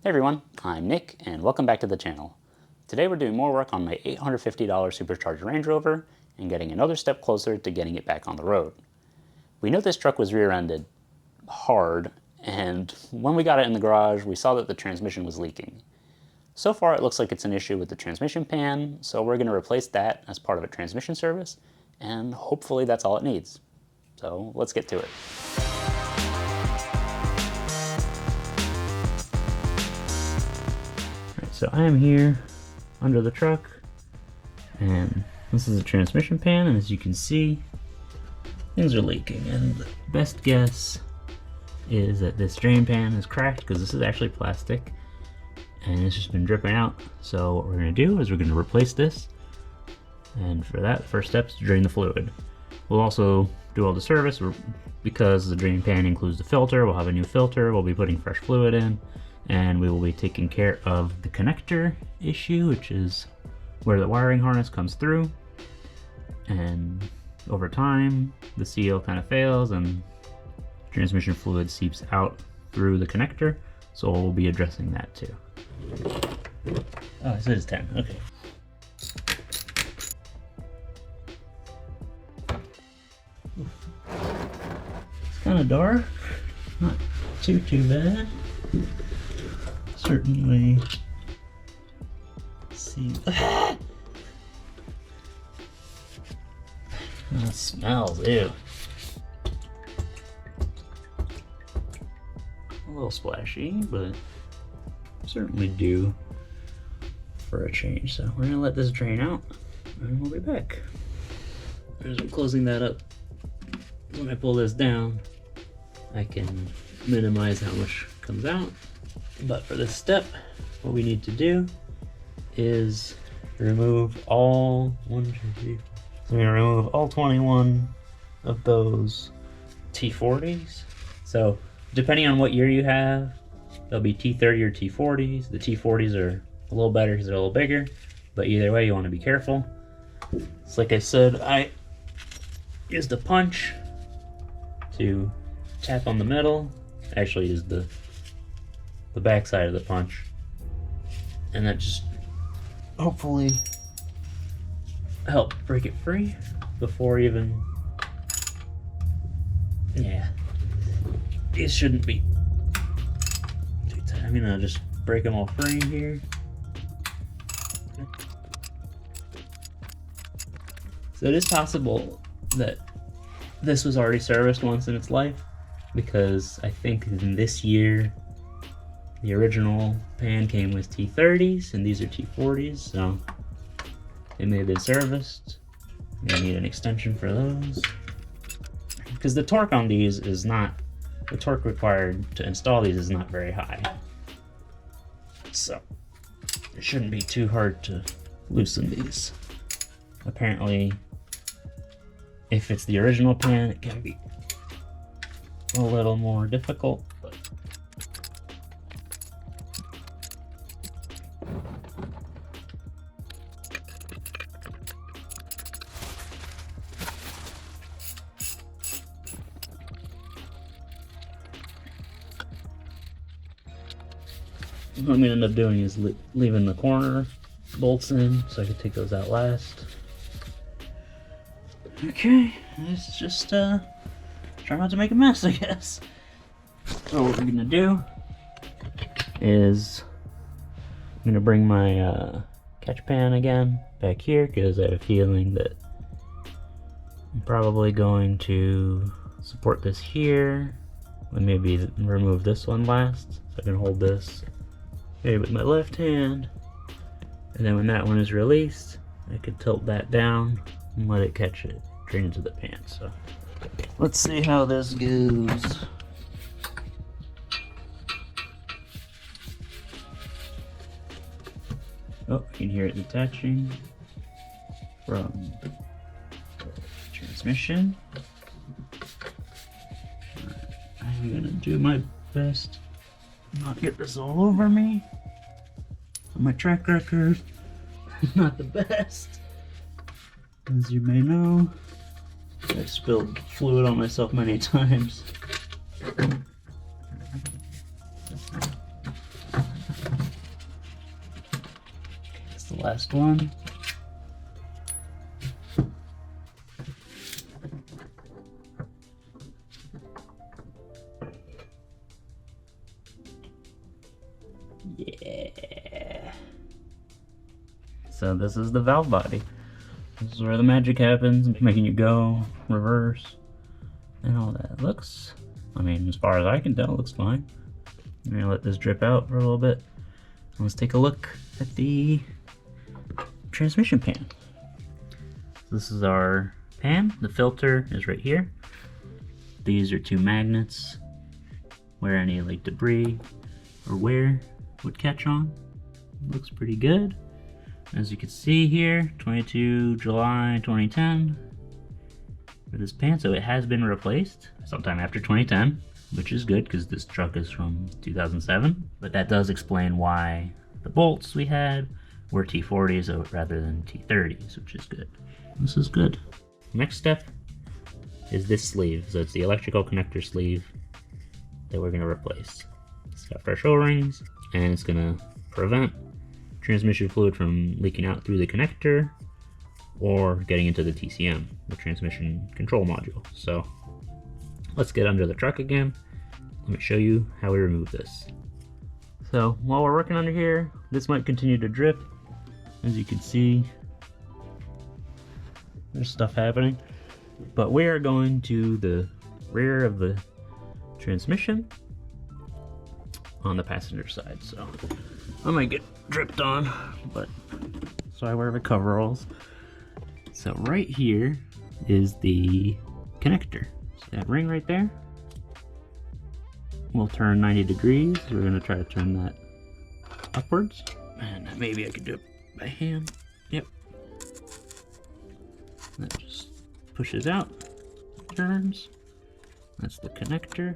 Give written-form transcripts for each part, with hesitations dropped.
Hey everyone, I'm Nick and welcome back to the channel. Today we're doing more work on my $850 Supercharged Range Rover and getting another step closer to getting it back on the road. We know this truck was rear-ended hard, and when we got it in the garage we saw that the transmission was leaking. So far it looks like it's an issue with the transmission pan, so we're going to replace that as part of a transmission service, and hopefully that's all it needs. So let's get to it. So I am here under the truck, and this is a transmission pan, and as you can see, things are leaking, and the best guess is that this drain pan is cracked because this is actually plastic and it's just been dripping out. So what we're going to do is we're going to replace this, and for that, the first step is to drain the fluid. We'll also do all the service because the drain pan includes the filter. We'll have a new filter, we'll be putting fresh fluid in, and we will be taking care of the connector issue, which is where the wiring harness comes through. And over time, the seal kind of fails and transmission fluid seeps out through the connector. So we'll be addressing that too. Oh, it says 10, okay. It's kind of dark, not too bad. Certainly see that. That smells, ew. A little splashy, but certainly due for a change. So we're gonna let this drain out and we'll be back. As I'm closing that up, when I pull this down, I can minimize how much comes out. But for this step, what we need to do is remove all 21 of those T40s. So depending on what year you have, they'll be T30 or T40s. The T40s are a little better because they're a little bigger, but either way you want to be careful. So like I said, I used a punch to tap on the metal. Actually used the back side of the punch, and that just hopefully help break it free before even, yeah, it shouldn't be too tight. I'm gonna just break them all free here. Okay. So it is possible that this was already serviced once in its life, because I think in this year the original pan came with T30s and these are T40s, so they may have been serviced. May need an extension for those. Because the torque on these is not, the torque required to install these is not very high. So it shouldn't be too hard to loosen these. Apparently, if it's the original pan, it can be a little more difficult, but what I'm going to end up doing is leaving the corner bolts in so I can take those out last. Okay, this is just try not to make a mess, I guess. So what we're going to do is I'm going to bring my catch pan again back here, because I have a feeling that I'm probably going to support this here and maybe remove this one last, so I can hold this okay with my left hand, and then when that one is released I could tilt that down and let it catch it straight into the pan. So let's see how this goes. Oh, you can hear it detaching from the transmission. I'm gonna do my best to not get this all over me. My track record is not the best, as you may know. I've spilled fluid on myself many times. last one. Yeah. So this is the valve body. This is where the magic happens, making you go, reverse, and all that. Looks, I mean, as far as I can tell, it looks fine. I'm gonna let this drip out for a little bit. Let's take a look at the transmission pan. This is our pan. The filter is right here. These are two magnets where any like debris or wear would catch on. Looks pretty good. As you can see here, 22 July 2010 for this pan. So it has been replaced sometime after 2010, which is good because this truck is from 2007. But that does explain why the bolts we had were T40s rather than T30s, which is good. This is good. Next step is this sleeve. So it's the electrical connector sleeve that we're gonna replace. It's got fresh O-rings and it's gonna prevent transmission fluid from leaking out through the connector or getting into the TCM, the transmission control module. So let's get under the truck again. Let me show you how we remove this. So while we're working under here, this might continue to drip. As you can see, there's stuff happening. But we are going to the rear of the transmission on the passenger side. So I might get dripped on, but so I wear the coveralls. So right here is the connector. So that ring right there will turn 90 degrees. We're gonna try to turn that upwards. And maybe I could do it by hand. Yep. That just pushes out, turns. That's the connector.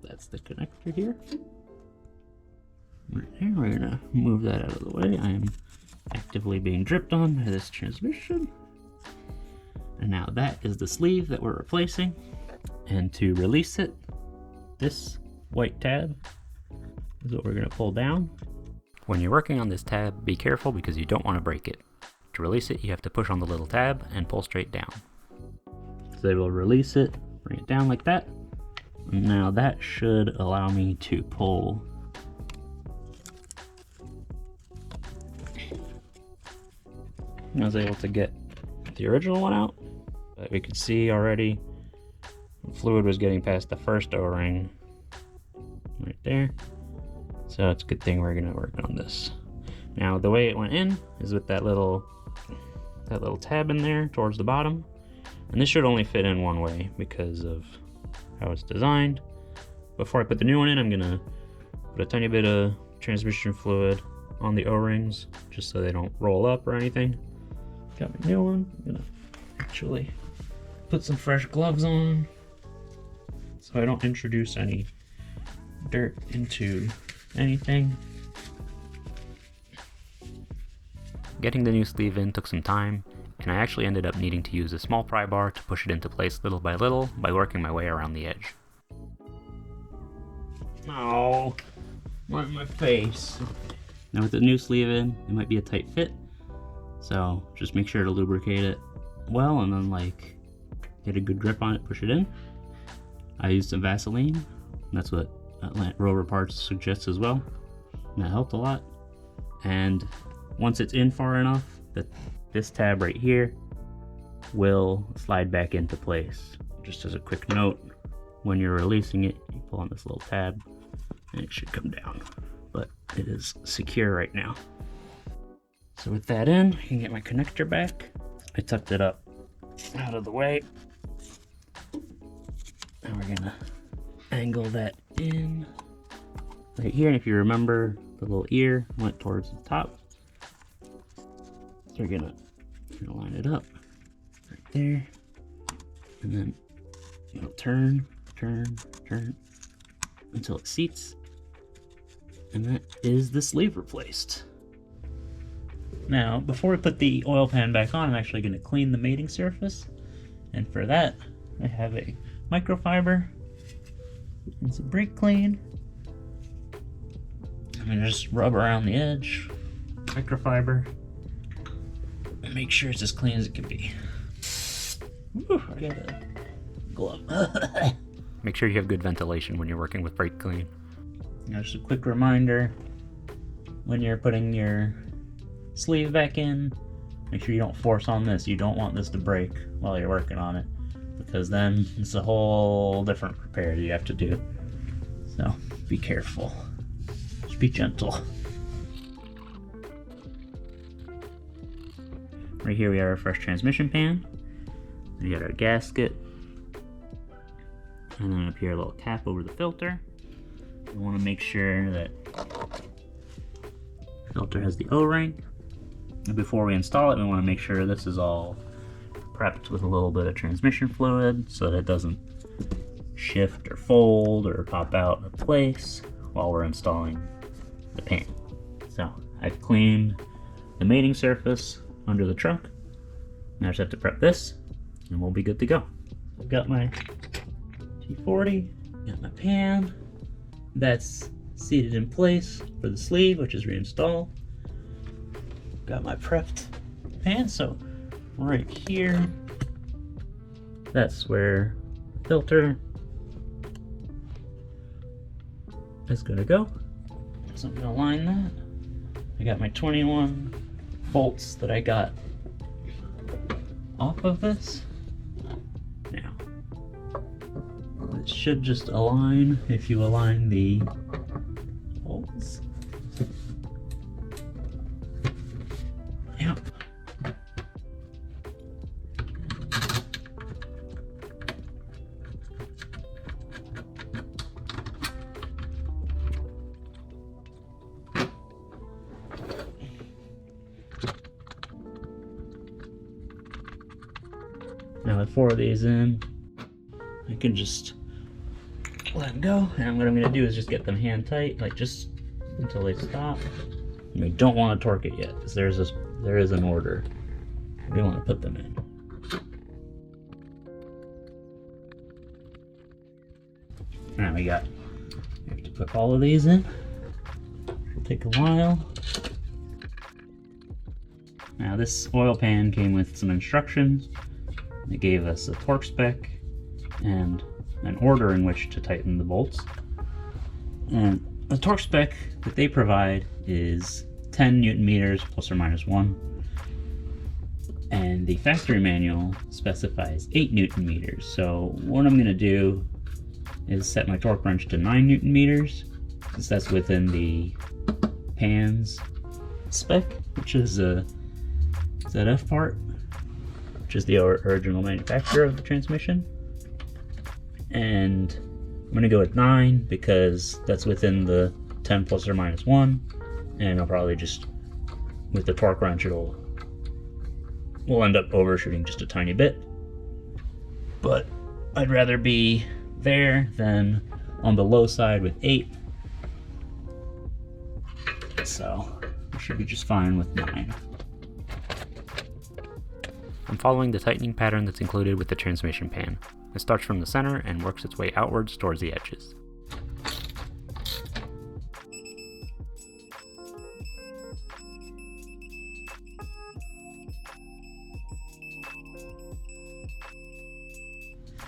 That's the connector here. Right here, we're gonna move that out of the way. I am actively being dripped on by this transmission. And now that is the sleeve that we're replacing. And to release it, this white tab is what we're gonna pull down. When you're working on this tab, be careful because you don't want to break it. To release it, you have to push on the little tab and pull straight down. So it will release it, bring it down like that. Now that should allow me to pull I was able to get the original one out, but we could see already fluid was getting past the first O-ring right there. So it's a good thing we're gonna work on this. Now the way it went in is with that little tab in there towards the bottom, and this should only fit in one way because of how it's designed. Before I put the new one in, I'm gonna put a tiny bit of transmission fluid on the O-rings just so they don't roll up or anything. Got my new one. I'm gonna actually put some fresh gloves on so I don't introduce any dirt into anything. Getting the new sleeve in took some time, and I actually ended up needing to use a small pry bar to push it into place little by little by working my way around the edge. Oh, right in my face. Now with the new sleeve in, it might be a tight fit, so just make sure to lubricate it well and then like get a good grip on it, push it in. I used some Vaseline, that's what Rover Parts suggests as well, and that helped a lot. And once it's in far enough, that this tab right here will slide back into place. Just as a quick note, when you're releasing it, you pull on this little tab and it should come down, but it is secure right now. So with that in, I can get my connector back. I tucked it up out of the way. And we're gonna angle that in right here. And if you remember, the little ear went towards the top. So we're gonna line it up right there. And then it'll turn until it seats. And that is the sleeve replaced. Now, before we put the oil pan back on, I'm actually going to clean the mating surface. And for that, I have a microfiber and some brake clean. I'm gonna just rub around the edge, microfiber, and make sure it's as clean as it can be. Woo, I got a glove. Make sure you have good ventilation when you're working with brake clean. Now just a quick reminder, when you're putting your sleeve back in, make sure you don't force on this. You don't want this to break while you're working on it, because then it's a whole different repair you have to do. So be careful. Just be gentle. Right here we have our fresh transmission pan. We got our gasket. And then up here a little cap over the filter. We want to make sure that the filter has the O-ring. And before we install it, we want to make sure this is all prepped with a little bit of transmission fluid so that it doesn't shift or fold or pop out of place while we're installing the pan. So I've cleaned the mating surface under the truck. Now I just have to prep this and we'll be good to go. I've got my T40, got my pan that's seated in place for the sleeve, which is reinstalled. Got my prepped pan, so right here, that's where the filter is gonna go. So I'm gonna line that. I got my 21 bolts that I got off of this. Now, it should just align if you align the bolts. Yep. Now with 4 of these in, I can just let them go, and what I'm going to do is just get them hand tight, like just until they stop. And we don't want to torque it yet, because there is an order. We want to put them in. Now we have to put all of these in. It'll take a while. Now this oil pan came with some instructions. It gave us a torque spec and an order in which to tighten the bolts. And the torque spec that they provide is 10 Newton meters plus or minus 1. And the factory manual specifies 8 Newton meters. So what I'm going to do is set my torque wrench to 9 Newton meters, since that's within the pan's spec, which is a ZF part, which is the original manufacturer of the transmission. And I'm going to go with 9 because that's within the 10 plus or minus 1, and I'll probably just, with the torque wrench, we'll end up overshooting just a tiny bit. But I'd rather be there than on the low side with 8. So I should be just fine with 9. I'm following the tightening pattern that's included with the transmission pan. It starts from the center and works its way outwards towards the edges.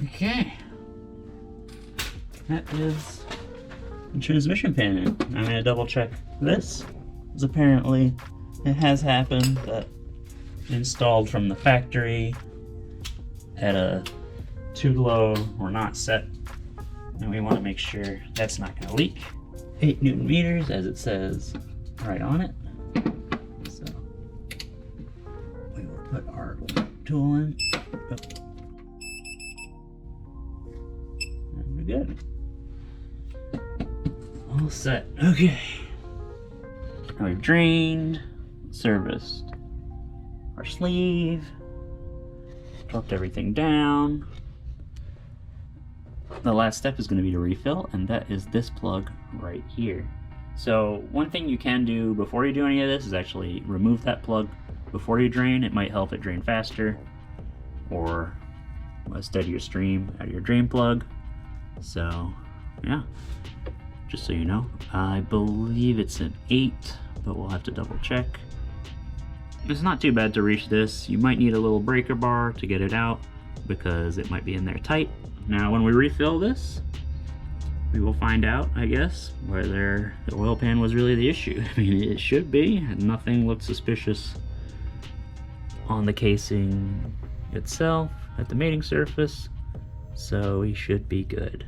Okay, that is the transmission pan. I'm going to double check this, because apparently it has happened that installed from the factory at a too low or not set, and we want to make sure that's not going to leak. 8 Newton meters, as it says right on it. So we will put our tool in. Oh. And we're good. All set. Okay. Now we've drained, serviced our sleeve, torqued everything down. The last step is going to be to refill, and that is this plug right here. So one thing you can do before you do any of this is actually remove that plug before you drain. It might help it drain faster, or a steadier stream out of your drain plug. So yeah, just so you know, I believe it's an 8, but we'll have to double check. It's not too bad to reach this. You might need a little breaker bar to get it out because it might be in there tight. Now when we refill this, we will find out, I guess, whether the oil pan was really the issue. I mean, it should be. Nothing looked suspicious on the casing itself at the mating surface, so we should be good.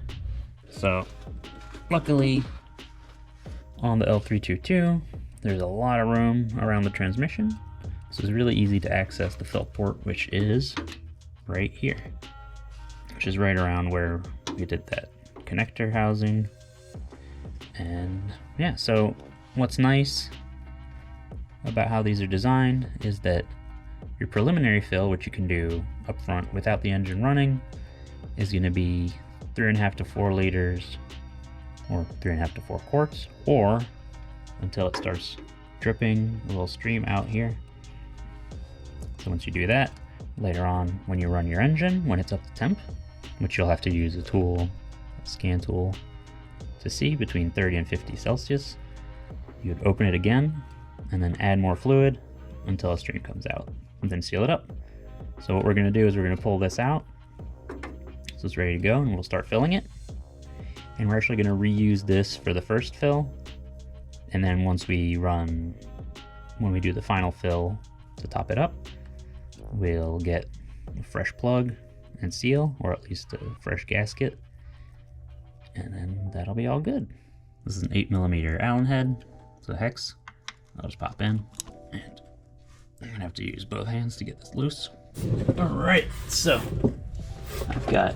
So luckily on the L322 there's a lot of room around the transmission, so it's really easy to access the fill port, which is right here, which is right around where we did that connector housing. And yeah, so what's nice about how these are designed is that your preliminary fill, which you can do up front without the engine running, is going to be 3.5 to 4 liters, or 3.5 to 4 quarts, or until it starts dripping a little stream out here. So once you do that, later on when you run your engine, when it's up to temp, which you'll have to use a tool, a scan tool, to see between 30 and 50 Celsius, you would open it again and then add more fluid until a stream comes out, and then seal it up. So what we're going to do is we're going to pull this out so it's ready to go, and we'll start filling it. And we're actually going to reuse this for the first fill, and then once we when we do the final fill to top it up, we'll get a fresh plug and seal, or at least a fresh gasket, and then that'll be all good. This is an 8mm Allen head, so hex. I'll just pop in, and I'm gonna have to use both hands to get this loose. All right, so I've got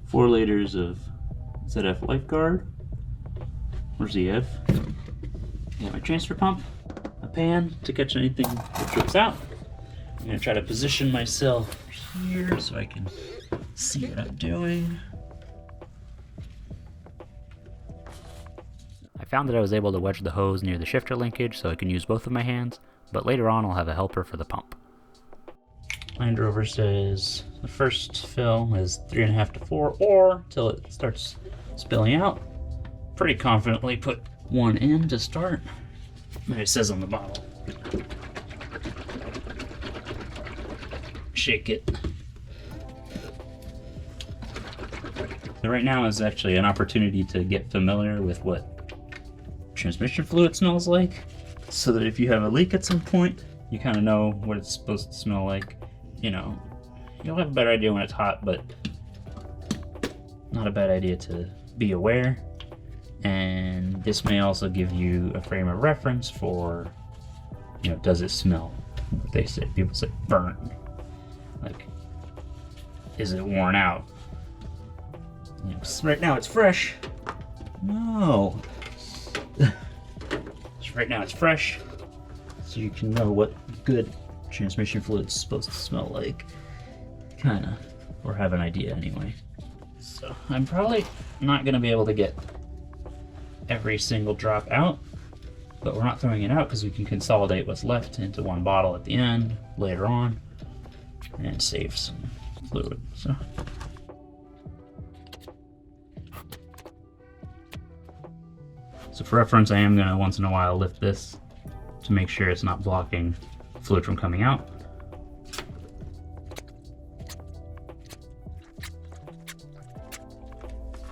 4 liters of ZF Lifeguard, or ZF. I got my transfer pump, a pan to catch anything that drips out. I'm gonna try to position myself here so I can see what I'm doing. I found that I was able to wedge the hose near the shifter linkage so I can use both of my hands, but later on I'll have a helper for the pump. Range Rover says the first fill is 3.5 to 4, or till it starts spilling out. Pretty confidently put 1 in to start. Maybe it says on the bottle. Shake it. So right now is actually an opportunity to get familiar with what transmission fluid smells like, so that if you have a leak at some point, you kind of know what it's supposed to smell like. You know, you'll have a better idea when it's hot, but not a bad idea to be aware. And this may also give you a frame of reference for, you know, does it smell? What they say, people say burnt. Like, is it worn out? You know, right now it's fresh. No. Right now it's fresh, so you can know what good transmission fluid's supposed to smell like, kinda, or have an idea anyway. So I'm probably not gonna be able to get every single drop out, but we're not throwing it out because we can consolidate what's left into one bottle at the end later on and save some fluid. So for reference, I am gonna once in a while lift this to make sure it's not blocking fluid from coming out.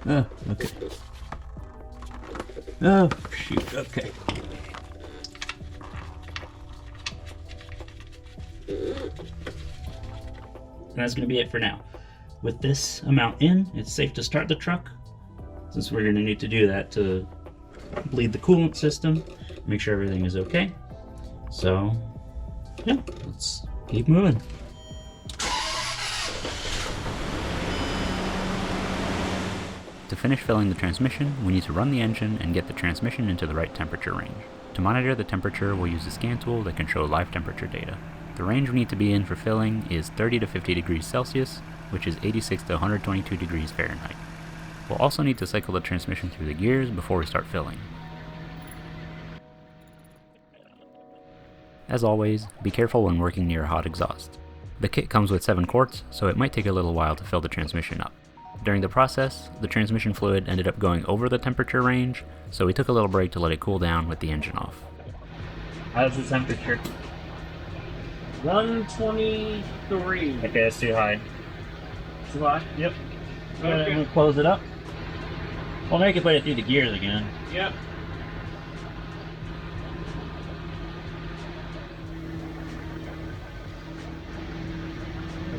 Oh, okay. Oh, shoot, okay. And that's gonna be it for now. With this amount in, it's safe to start the truck, since we're gonna need to do that to bleed the coolant system, make sure everything is okay. So, yeah, let's keep moving. To finish filling the transmission, we need to run the engine and get the transmission into the right temperature range. To monitor the temperature, we'll use a scan tool that can show live temperature data. The range we need to be in for filling is 30 to 50 degrees Celsius, which is 86 to 122 degrees Fahrenheit. We'll also need to cycle the transmission through the gears before we start filling. As always, be careful when working near a hot exhaust. The kit comes with 7 quarts, so it might take a little while to fill the transmission up. During the process, the transmission fluid ended up going over the temperature range, so we took a little break to let it cool down with the engine off. How's the temperature? 123. Okay, that's too high. Too high? Yep. Okay. I'm gonna close it up. We'll make it put it through the gears again. Yep.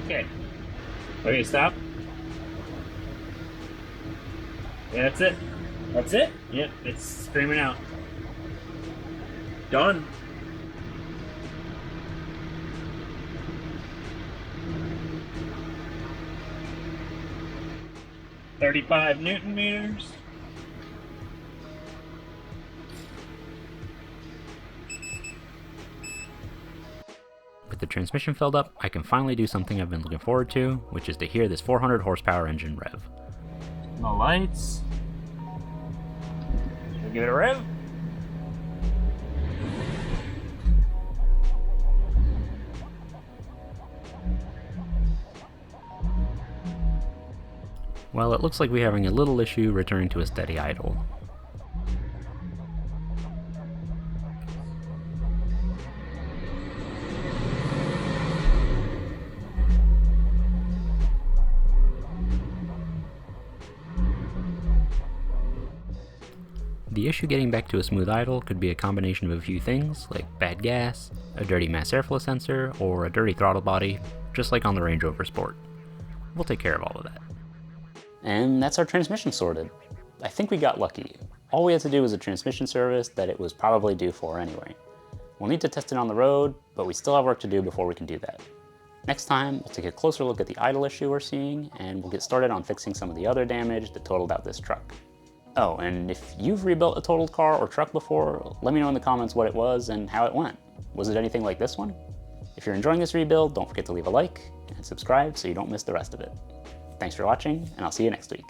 Okay. Okay, stop. Yeah, that's it. That's it? Yep, it's screaming out. Done. $35 Newton meters. With the transmission filled up, I can finally do something I've been looking forward to, which is to hear this 400 horsepower engine rev. No lights. Should we give it a rev? Well, it looks like we're having a little issue returning to a steady idle. The issue getting back to a smooth idle could be a combination of a few things, like bad gas, a dirty mass airflow sensor, or a dirty throttle body, just like on the Range Rover Sport. We'll take care of all of that. And that's our transmission sorted. I think we got lucky. All we had to do was a transmission service that it was probably due for anyway. We'll need to test it on the road, but we still have work to do before we can do that. Next time, we'll take a closer look at the idle issue we're seeing, and we'll get started on fixing some of the other damage that totaled out this truck. Oh, and if you've rebuilt a totaled car or truck before, let me know in the comments what it was and how it went. Was it anything like this one? If you're enjoying this rebuild, don't forget to leave a like and subscribe so you don't miss the rest of it. Thanks for watching, and I'll see you next week.